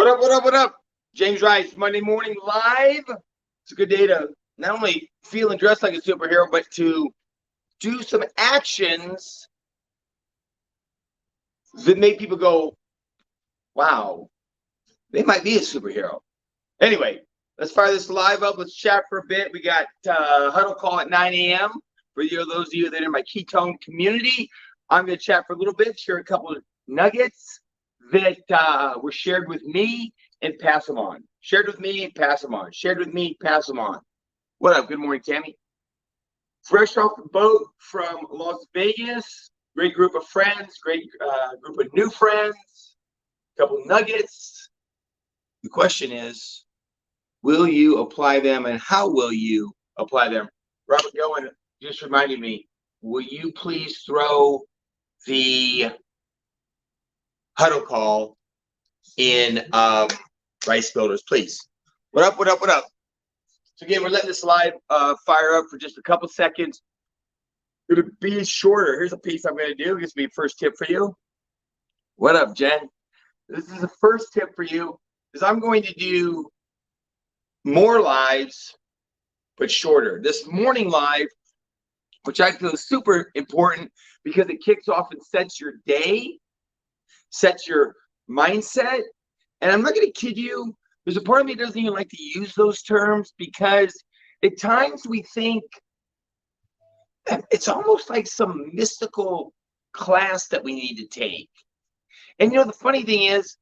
What up, what up, what up? James Rice, Monday Morning Live. It's a good day to not only feel and dress like a superhero, but to do some actions that make people go, wow, they might be a superhero. Anyway, let's fire this live up. Let's chat for a bit. We got huddle call at 9 a.m. For those of you that are in my ketone community. I'm going to chat for a little bit, share a couple of nuggets that were shared with me and pass them on. Shared with me, pass them on. Shared with me, pass them on. What up? Good morning, Tammy. Fresh off the boat from Las Vegas. Great group of friends, great group of new friends, a couple nuggets. The question is, will you apply them and how will you apply them? Robert Goen just reminded me, will you please throw the huddle call in Rice Builders, please. What up, what up, what up? So again, we're letting this live fire up for just a couple seconds. It's going to be shorter. Here's a piece I'm going to do. This will be first tip for you. What up, Jen? This is the first tip for you, is I'm going to do more lives, but shorter. This morning live, which I feel is super important because it kicks off and sets your day, sets your mindset. And I'm not going to kid you, there's a part of me that doesn't even like to use those terms because at times we think it's almost like some mystical class that we need to take. And you know, the funny thing is,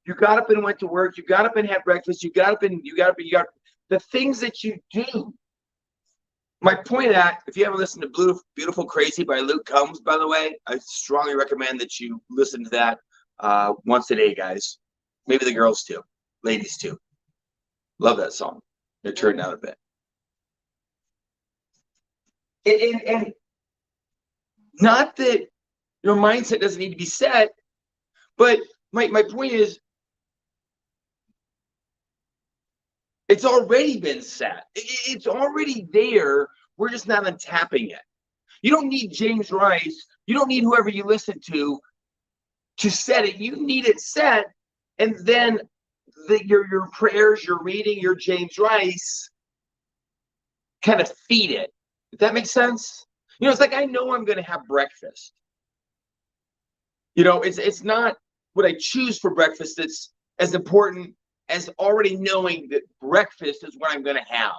you got up and went to work, you got up and had breakfast, you got the things that you do. My point at, if you haven't listened to Beautiful Crazy by Luke Combs, by the way, I strongly recommend that you listen to that once a day, guys. Maybe the girls too, ladies too. Love that song. They're turned out a bit. And not that your mindset doesn't need to be set, but my point is, it's already been set. It's already there. We're just not untapping it. You don't need James Rice. You don't need whoever you listen to set it. You need it set, and then your prayers, your reading, your James Rice kind of feed it. If that makes sense? You know, it's like I know I'm going to have breakfast. You know, it's not what I choose for breakfast that's as important as already knowing that breakfast is what I'm going to have.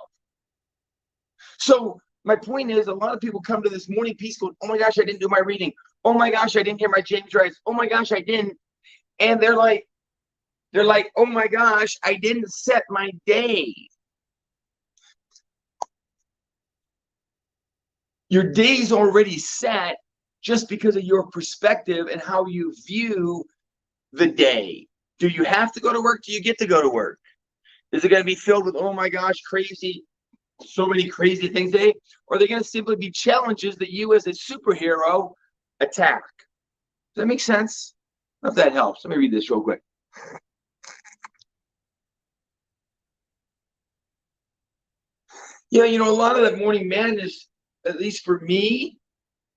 So my point is, a lot of people come to this morning piece going, oh my gosh, I didn't do my reading. Oh my gosh, I didn't hear my James Rice. Oh my gosh, I didn't. And they're like, oh my gosh, I didn't set my day. Your day's already set just because of your perspective and how you view the day. Do you have to go to work? Do you get to go to work? Is it going to be filled with, oh my gosh, crazy, so many crazy things today? Or are they going to simply be challenges that you as a superhero attack? Does that make sense? I hope that helps. Let me read this real quick. Yeah, you know, a lot of that morning madness, at least for me,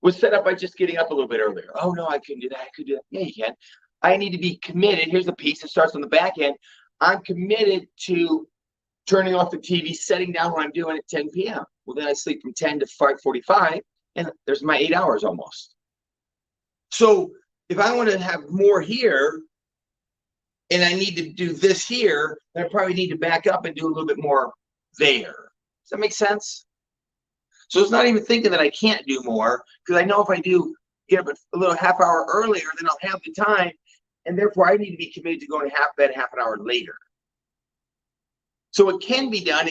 was set up by just getting up a little bit earlier. Oh, no, I couldn't do that. I could do that. Yeah, you can. I need to be committed. Here's the piece that starts on the back end. I'm committed to turning off the TV, setting down what I'm doing at 10 p.m. Well, then I sleep from 10 to 5:45, and there's my 8 hours almost. So if I want to have more here, and I need to do this here, then I probably need to back up and do a little bit more there. Does that make sense? So it's not even thinking that I can't do more, because I know if I do get up a little half hour earlier, then I'll have the time, and therefore I need to be committed to going to bed half an hour later. So it can be done,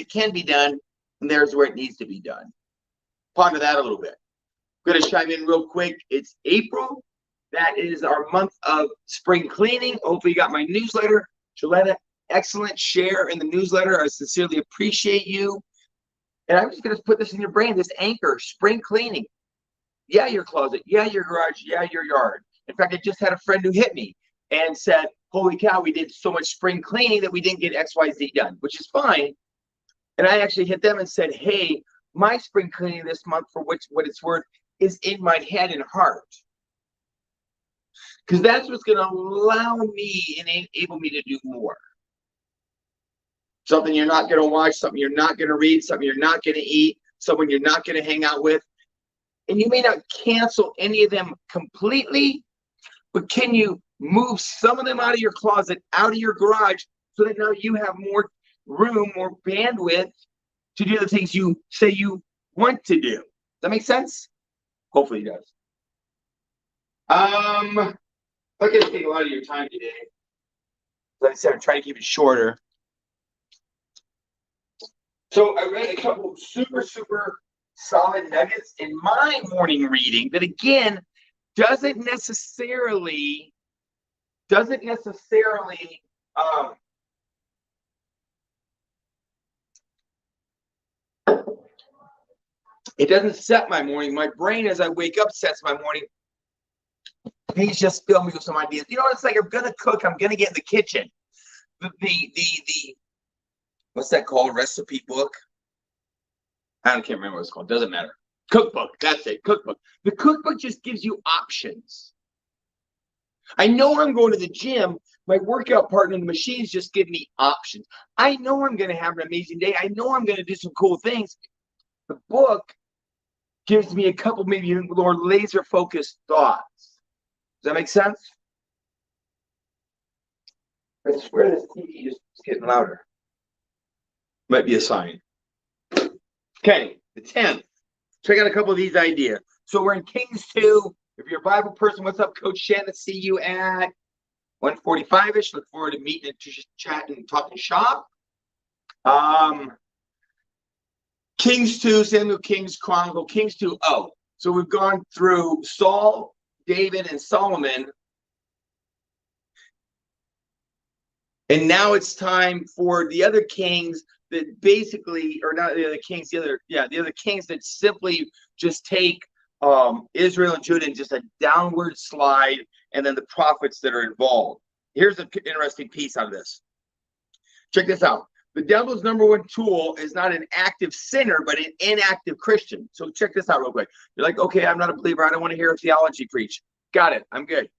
and there's where it needs to be done. Ponder that a little bit. I'm going to chime in real quick. It's April. That is our month of spring cleaning. Hopefully you got my newsletter. Gilletta, excellent share in the newsletter. I sincerely appreciate you. And I'm just going to put this in your brain, this anchor, spring cleaning. Yeah, your closet. Yeah, your garage. Yeah, your yard. In fact, I just had a friend who hit me and said, holy cow, we did so much spring cleaning that we didn't get XYZ done, which is fine. And I actually hit them and said, hey, my spring cleaning this month, for what it's worth, is in my head and heart. Because that's what's going to allow me and enable me to do more. something you're not going to watch, something you're not going to read, something you're not going to eat, someone you're not going to hang out with. And you may not cancel any of them completely, but can you move some of them out of your closet, out of your garage, so that now you have more room, more bandwidth to do the things you say you want to do? Does that make sense? Hopefully it does. I'm not going to take a lot of your time today. Like I said, I'm trying to keep it shorter. So I read a couple of super solid nuggets in my morning reading that, again, doesn't necessarily it doesn't set my morning. My brain, as I wake up, sets my morning. He's just filling me with some ideas. You know what it's like? I'm gonna cook. I'm gonna get in the kitchen. The what's that called? Recipe book. I can't remember what it's called. Doesn't matter. Cookbook. That's it. Cookbook. The cookbook just gives you options. I know I'm going to the gym. My workout partner in the machines just give me options. I know I'm going to have an amazing day. I know I'm going to do some cool things. The book gives me a couple maybe more laser focused thoughts. Does that make sense? I swear this TV is getting louder. Might be a sign. Okay, the 10th. Check out a couple of these ideas. So we're in Kings 2. If you're a Bible person, what's up, Coach Shannon? See you at 1:45-ish. Look forward to meeting and chatting and talking shop. Kings 2, Samuel Kings Chronicle, Kings 2. Oh, so we've gone through Saul, David, and Solomon. And now it's time for the other kings that basically, or not the other kings, the other kings that simply just take Israel and Judah and just a downward slide, and then the prophets that are involved. Here's an interesting piece out of this. Check this out. The devil's number one tool is not an active sinner, but an inactive Christian. So check this out real quick. You're like, okay, I'm not a believer. I don't want to hear a theology preach. Got it. I'm good.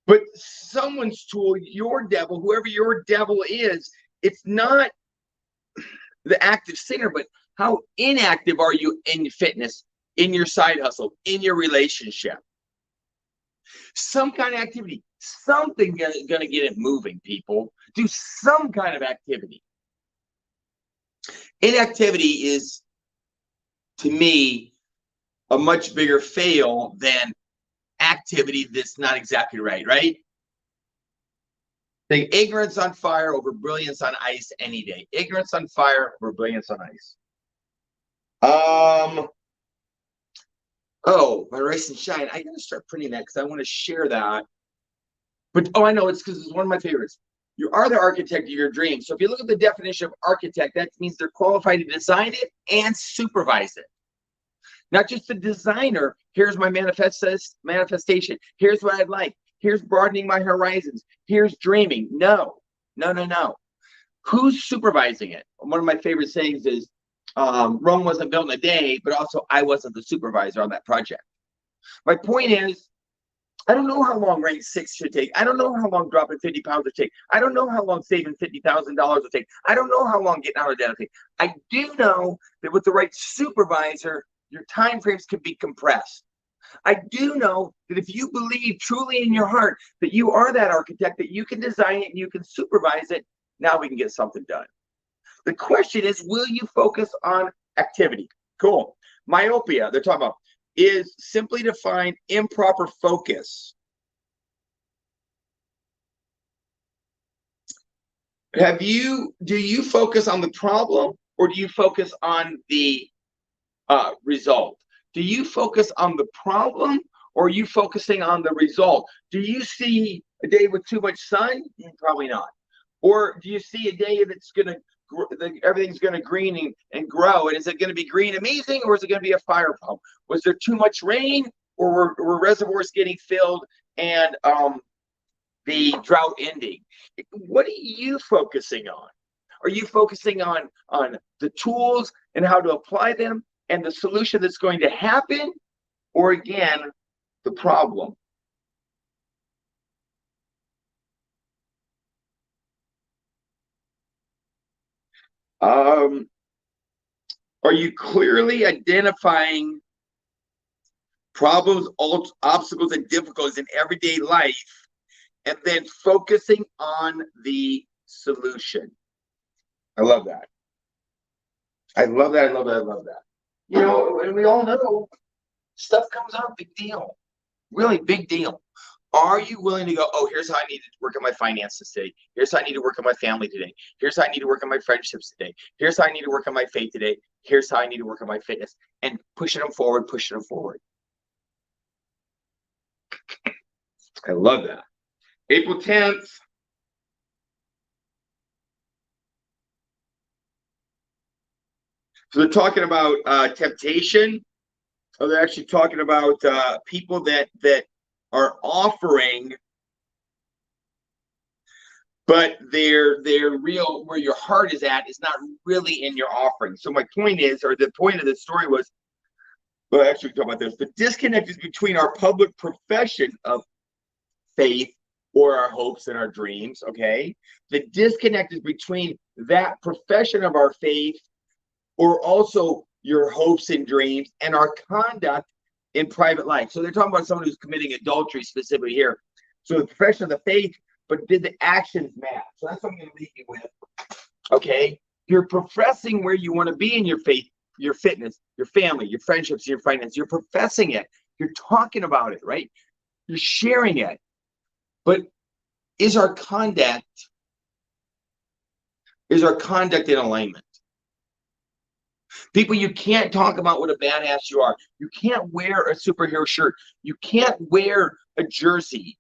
But someone's tool, your devil, whoever your devil is, it's not the active sinner, but how inactive are you in fitness, in your side hustle, in your relationship? Some kind of activity, something going to get it moving, people. Do some kind of activity. Inactivity is, to me, a much bigger fail than activity that's not exactly right? Think ignorance on fire over brilliance on ice any day. Ignorance on fire over brilliance on ice. Oh, my Rise and Shine. I gotta start printing that because I want to share that. But I know, it's because it's one of my favorites. You are the architect of your dreams. So if you look at the definition of architect, that means they're qualified to design it and supervise it. Not just the designer. Here's my manifestation. Here's what I'd like. Here's broadening my horizons. Here's dreaming. No. Who's supervising it? One of my favorite sayings is, Rome wasn't built in a day, but also I wasn't the supervisor on that project. My point is, I don't know how long rank 6 should take. I don't know how long dropping 50 pounds would take. I don't know how long saving $50,000 would take. I don't know how long getting out of debt would take. I do know that with the right supervisor, your time frames can be compressed. I do know that if you believe truly in your heart that you are that architect, that you can design it and you can supervise it, now we can get something done. The question is, will you focus on activity? Cool. Myopia, they're talking about, is simply defined improper focus. Do you focus on the problem, or do you focus on the result? Do you focus on the problem, or are you focusing on the result? Do you see a day with too much sun? Probably not. Or do you see a day that's everything's going to green and grow? And is it going to be green amazing, or is it going to be a fire problem? Was there too much rain, or were reservoirs getting filled and the drought ending? What are you focusing on? Are you focusing on the tools and how to apply them and the solution that's going to happen, or again, the problem? Are you clearly identifying problems, obstacles, and difficulties in everyday life, and then focusing on the solution? I love that. I love that. I love that. I love that. You know, and we all know stuff comes up, big deal. Really big deal. Are you willing to go, oh, here's how I need to work on my finances today. Here's how I need to work on my family today. Here's how I need to work on my friendships today. Here's how I need to work on my faith today. Here's how I need to work on my fitness. And pushing them forward, pushing them forward. I love that. April 10th. So they're talking about temptation. So they're actually talking about people that are offering, but they're real, where your heart is at is not really in your offering. So my point is, or the point of the story was, well, actually talk about this. The disconnect is between our public profession of faith or our hopes and our dreams. Okay, the disconnect is between that profession of our faith, or also your hopes and dreams, and our conduct in private life. So they're talking about someone who's committing adultery specifically here. So the profession of the faith, but did the actions match? So that's what I'm going to leave you with. Okay, you're professing where you want to be in your faith, your fitness, your family, your friendships, your finance. You're professing it. You're talking about it, right? You're sharing it. But is our conduct in alignment? People, you can't talk about what a badass you are. You can't wear a superhero shirt. You can't wear a jersey.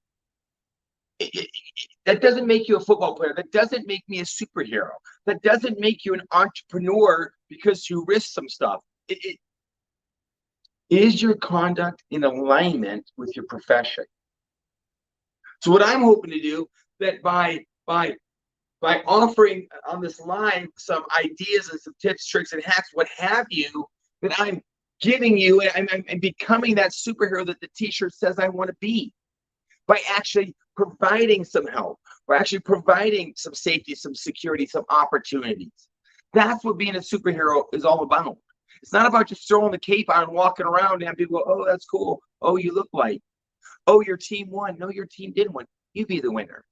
That doesn't make you a football player. That doesn't make me a superhero. That doesn't make you an entrepreneur because you risk some stuff. Is your conduct in alignment with your profession? So what I'm hoping to do, that by offering on this line some ideas and some tips, tricks, and hacks, what have you, that I'm giving you, and I'm becoming that superhero that the t-shirt says I want to be, by actually providing some help, by actually providing some safety, some security, some opportunities. That's what being a superhero is all about. It's not about just throwing the cape on and walking around and have people go, oh, that's cool. Oh, you look like. Oh, your team won. No, your team didn't win. You be the winner.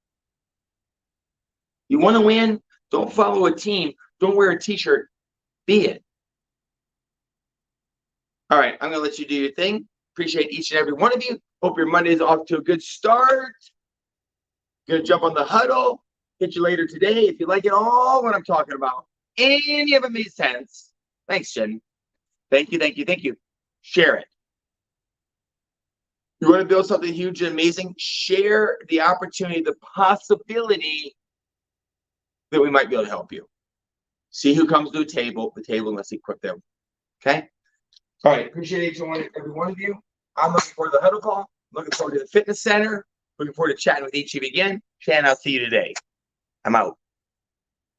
You want to win? Don't follow a team. Don't wear a t-shirt. Be it. All right, I'm going to let you do your thing. Appreciate each and every one of you. Hope your Monday is off to a good start. Going to jump on the huddle. Hit you later today if you like it all what I'm talking about. Any of it made sense. Thanks, Jen. Thank you, thank you, thank you. Share it. You want to build something huge and amazing? Share the opportunity, the possibility that we might be able to help you. See who comes to the table, and let's equip them. Okay? All right. Appreciate each and every one of you. I'm looking forward to the huddle call. Looking forward to the fitness center. Looking forward to chatting with each of you again. Shannon, I'll see you today. I'm out.